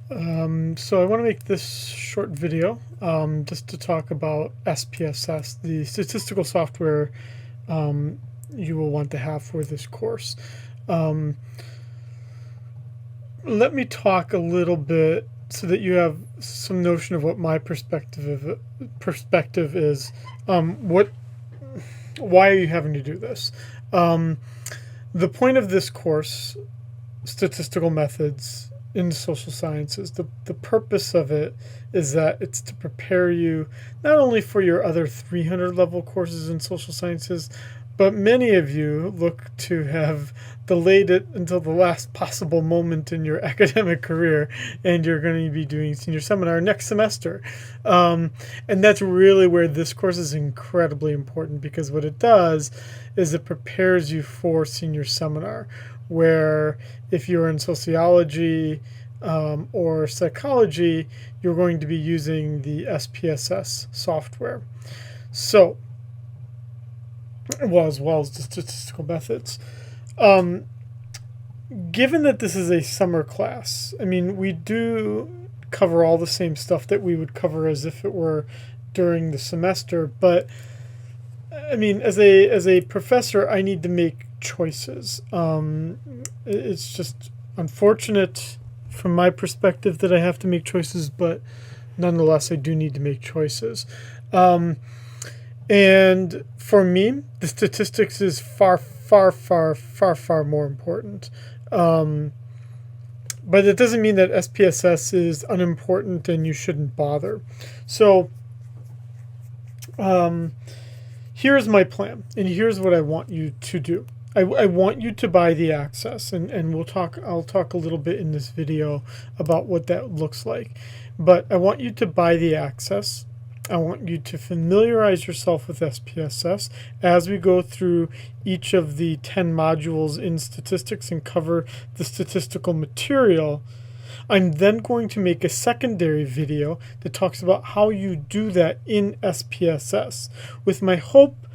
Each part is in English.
So I want to make this short video just to talk about SPSS, the statistical software you will want to have for this course. Um, Let me talk a little bit so that you have some notion of what my perspective is. Why are you having to do this? Um, the point of this course, statistical methods in social sciences, the purpose of it is that it's to prepare you not only for your other 300 level courses in social sciences, but many of you look to have delayed it until the last possible moment in your academic career, and you're going to be doing senior seminar next semester. And that's really where this course is incredibly important, because what it does is it prepares you for senior seminar, where if you're in sociology or psychology, you're going to be using the SPSS software. So, as well as the statistical methods. Given that this is a summer class, I mean, we do cover all the same stuff that we would cover as if it were during the semester, but I mean, as a professor, I need to make choices. It's just unfortunate from my perspective that I have to make choices, but nonetheless, I do need to make choices. And for me, the statistics is far more important. But it doesn't mean that SPSS is unimportant and you shouldn't bother. So here's my plan, and here's what I want you to do. I want you to buy the access, and I'll talk a little bit in this video about what that looks like. But I want you to buy the access. I want you to familiarize yourself with SPSS as we go through each of the 10 modules in statistics and cover the statistical material. I'm then going to make a secondary video that talks about how you do that in SPSS, with my hope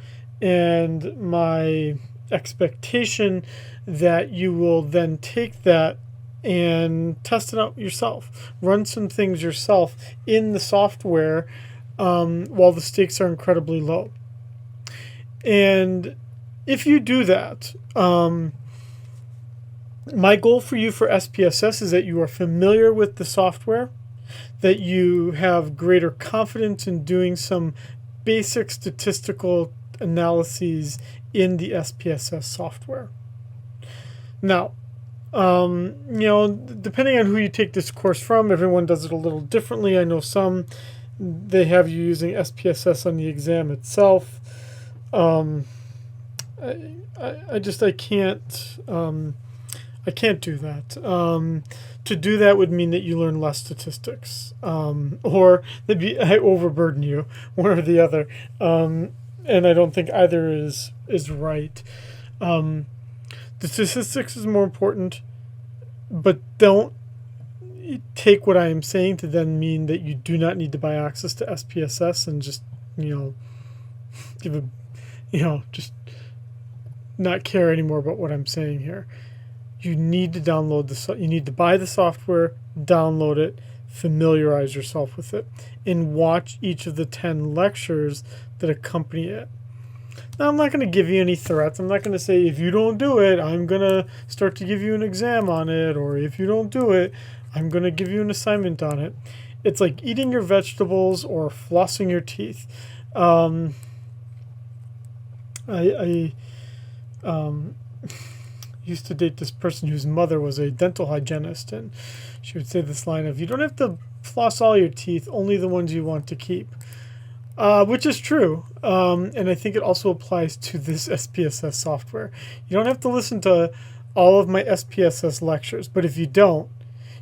and my expectation that you will then take that and test it out yourself, run some things yourself in the software while the stakes are incredibly low. And if you do that, my goal for you for SPSS is that you are familiar with the software, that you have greater confidence in doing some basic statistical analyses in the SPSS software. Now, depending on who you take this course from, everyone does it a little differently. I know some, they have you using SPSS on the exam itself. I can't do that. To do that would mean that you learn less statistics, or I overburden you, one or the other. And I don't think either is right. The statistics is more important, but don't take what I am saying to then mean that you do not need to buy access to SPSS and just, just not care anymore about what I'm saying here. You need to you need to buy the software, download it, familiarize yourself with it, and watch each of the 10 lectures that accompany it. Now, I'm not going to give you any threats. I'm not going to say, if you don't do it, I'm going to start to give you an exam on it, or if you don't do it, I'm going to give you an assignment on it. It's like eating your vegetables or flossing your teeth. I used to date this person whose mother was a dental hygienist, and she would say this line of, you don't have to floss all your teeth, only the ones you want to keep. Which is true, and I think it also applies to this SPSS software. You don't have to listen to all of my SPSS lectures, but if you don't,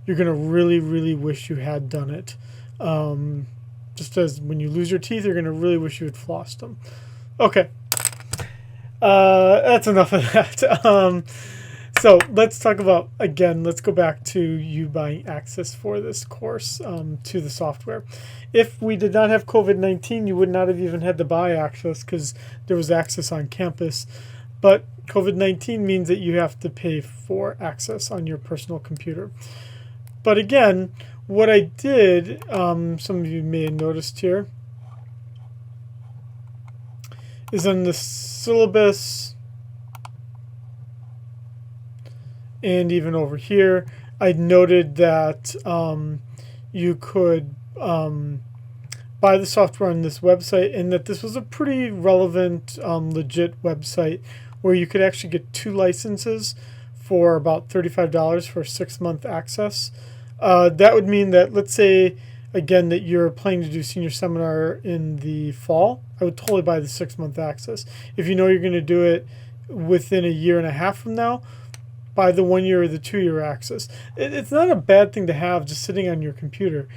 you're going to really wish you had done it. Just as when you lose your teeth, you're going to really wish you had flossed them. Okay, that's enough of that. So let's talk about, again, let's go back to you buying access for this course to the software. If we did not have COVID-19, you would not have even had to buy access because there was access on campus. But COVID-19 means that you have to pay for access on your personal computer. But again, what I did, some of you may have noticed here, is on the syllabus and even over here, I noted that you could buy the software on this website, and that this was a pretty relevant, legit website where you could actually get 2 licenses for about $35 for 6-month access. That would mean that, let's say, again, that you're planning to do senior seminar in the fall, I would totally buy the 6-month access. If you know you're going to do it within a year and a half from now, buy the 1-year or the 2-year access. It's not a bad thing to have just sitting on your computer,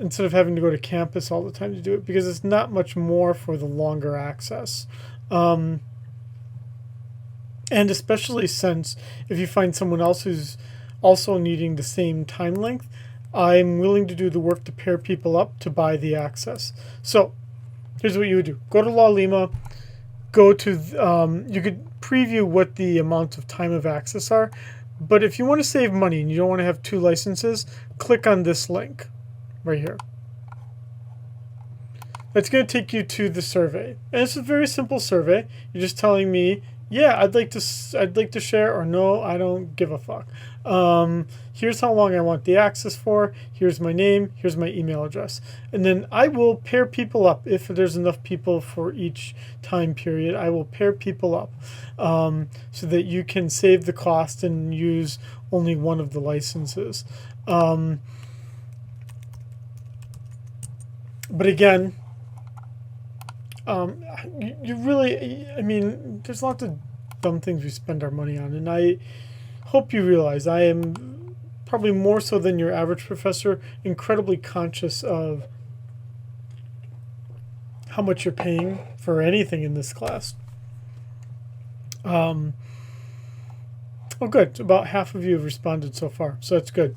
instead of having to go to campus all the time to do it, because it's not much more for the longer access. And especially since if you find someone else who's also needing the same time length, I'm willing to do the work to pair people up to buy the access. So here's what you would do. Go to La Lima, go to, you could preview what the amount of time of access are, but if you want to save money and you don't want to have 2 licenses, click on this link right here. That's going to take you to the survey, and it's a very simple survey. You're just telling me, yeah, I'd like to share, or no, I don't give a fuck. Here's how long I want the access for. Here's my name. Here's my email address. And then I will pair people up. If there's enough people for each time period, I will pair people up so that you can save the cost and use only one of the licenses. But again, you really, I mean, there's lots of dumb things we spend our money on, and I hope you realize I am probably more so than your average professor incredibly conscious of how much you're paying for anything in this class. Oh, good. About half of you have responded so far, so that's good.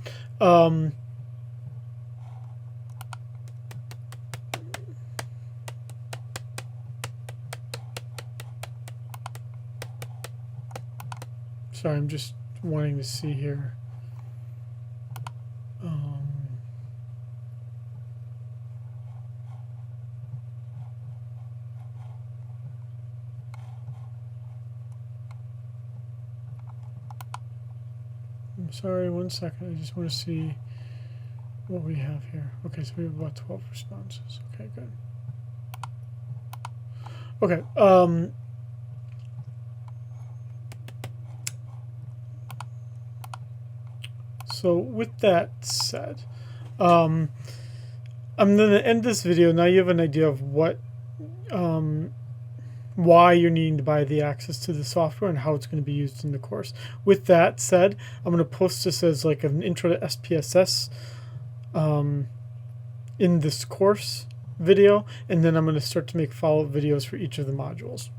Sorry, I'm just wanting to see here. I'm sorry, 1 second. I just want to see what we have here. Okay, so we have about 12 responses. Okay, good. Okay. So with that said, I'm going to end this video. Now you have an idea of what, why you're needing to buy the access to the software and how it's going to be used in the course. With that said, I'm going to post this as like an intro to SPSS in this course video, and then I'm going to start to make follow-up videos for each of the modules.